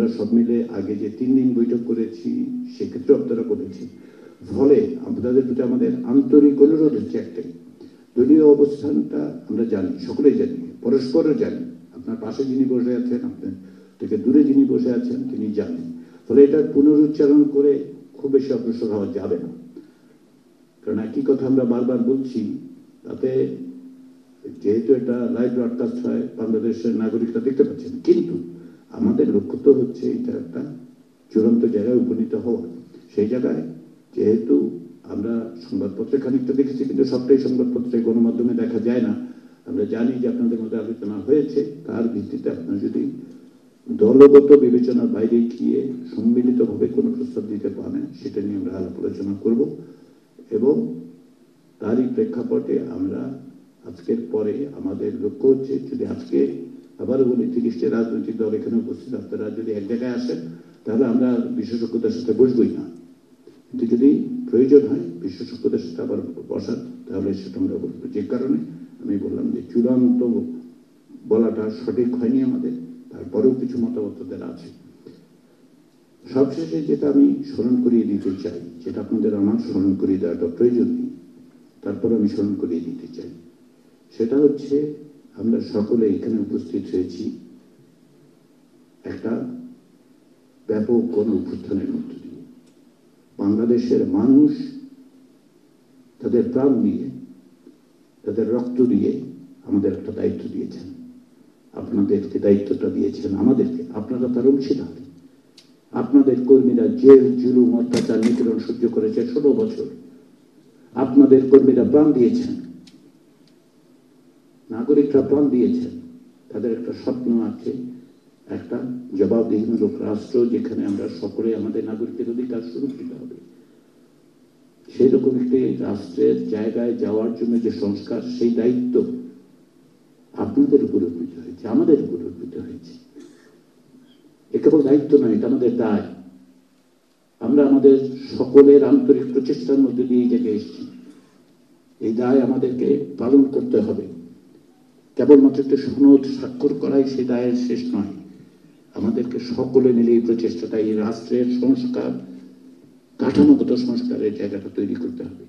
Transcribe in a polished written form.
আমরা সব মিলে আগে যে 3 দিন বৈঠক করেছি সেক্ষেত্রে আপনারা করেছেন। ফলে আপনাদের প্রতি আমাদের আন্তরিক অনুরোধ হচ্ছে একটাই, দলীয় অবস্থানটা আমরা জানি, সকলেই জানি, পরস্পরও জানি। আপনার পাশে যিনি বসে আছেন, আপনার থেকে দূরে যিনি বসে আছেন তিনি জানেন। ফলে এটার পুনরুচ্চারণ করে খুব বেশি অগ্রসর হওয়া যাবে না, কারণ একই কথা আমরা বারবার বলছি। তাতে যেহেতু এটা লাইভ ব্রডকাস্ট হয়, বাংলাদেশের নাগরিকরা দেখতে পাচ্ছেন, কিন্তু আমাদের লক্ষ্য তো হচ্ছে এটা একটা চূড়ান্ত জায়গায় উপনীত হওয়া। সেই জায়গায় যেহেতু আমরা সংবাদপত্রে খানিকটা দেখেছি, কিন্তু সবটাই সংবাদপত্রে গণমাধ্যমে দেখা যায় না। আমরা জানি যে আপনাদের মধ্যে আলোচনা হয়েছে, তার ভিত্তিতে আপনারা যদি দলগত বিবেচনার বাইরে গিয়ে সম্মিলিতভাবে কোনো প্রস্তাব দিতে পারেন, সেটা নিয়ে আমরা আলাপ আলোচনা করব। এবং তারই প্রেক্ষাপটে আমরা আজকের পরে আমাদের লক্ষ্য হচ্ছে, যদি আজকে আবারও বলি 30টি রাজনৈতিক দল এখানে উপস্থিত, আপনারা যদি এক জায়গায় আসেন তাহলে আমরা বিশেষজ্ঞদের সাথে বসবই না, কিন্তু যদি প্রয়োজন হয় বিশেষজ্ঞদের সাথে আবার বসার, তাহলে সেটা আমরা বলবো। যে কারণে আমি বললাম যে চূড়ান্ত বলাটা সঠিক হয়নি আমাদের, তারপরেও কিছু মতামতদের আছে। সবশেষে যেটা আমি স্মরণ করিয়ে দিতে চাই, যেটা আপনাদের আমার স্মরণ করিয়ে দেওয়াটা প্রয়োজন নেই, তারপর আমি স্মরণ করিয়ে দিতে চাই, সেটা হচ্ছে আমরা সকলে এখানে উপস্থিত হয়েছি একটা ব্যাপক গণ অভ্যুত্থানের মধ্য দিয়ে। বাংলাদেশের মানুষ তাদের প্রাণ দিয়ে, তাদের রক্ত দিয়ে আমাদের একটা দায়িত্ব দিয়েছেন। আপনাদেরকে দায়িত্বটা দিয়েছেন আমাদেরকে, আপনারা তার অংশীদার। আপনাদের কর্মীরা জেল, জুলুম, অত্যাচার, নিপীড়ন সহ্য করেছে 16 বছর। আপনাদের কর্মীরা প্রাণ দিয়েছেন, নাগরিকরা প্রাণ দিয়েছেন। তাদের একটা স্বপ্ন আছে, একটা জবাবদিহিমূলক রাষ্ট্র যেখানে আমরা সকলে আমাদের নাগরিকের অধিকার সুরক্ষিত হবে। সেই রকম একটি রাষ্ট্রের জায়গায় যাওয়ার জন্য যে সংস্কার, সেই দায়িত্ব আপনাদের উপর অর্পিত হয়েছে, আমাদের উপর অর্পিত হয়েছে। এ কেবল দায়িত্ব নয়, এটা আমাদের দায়। আমরা আমাদের সকলের আন্তরিক প্রচেষ্টার মধ্যে দিয়ে এই জায়গায় এসেছি। এই দায় আমাদেরকে পালন করতে হবে। কেবলমাত্র একটি সনদ স্বাক্ষর করাই সেই দায়ের শেষ নয়। আমাদেরকে সকলে মিলে এই প্রচেষ্টাটা, এই রাষ্ট্রের সংস্কার, কাঠামোগত সংস্কারের জায়গাটা তৈরি করতে হবে।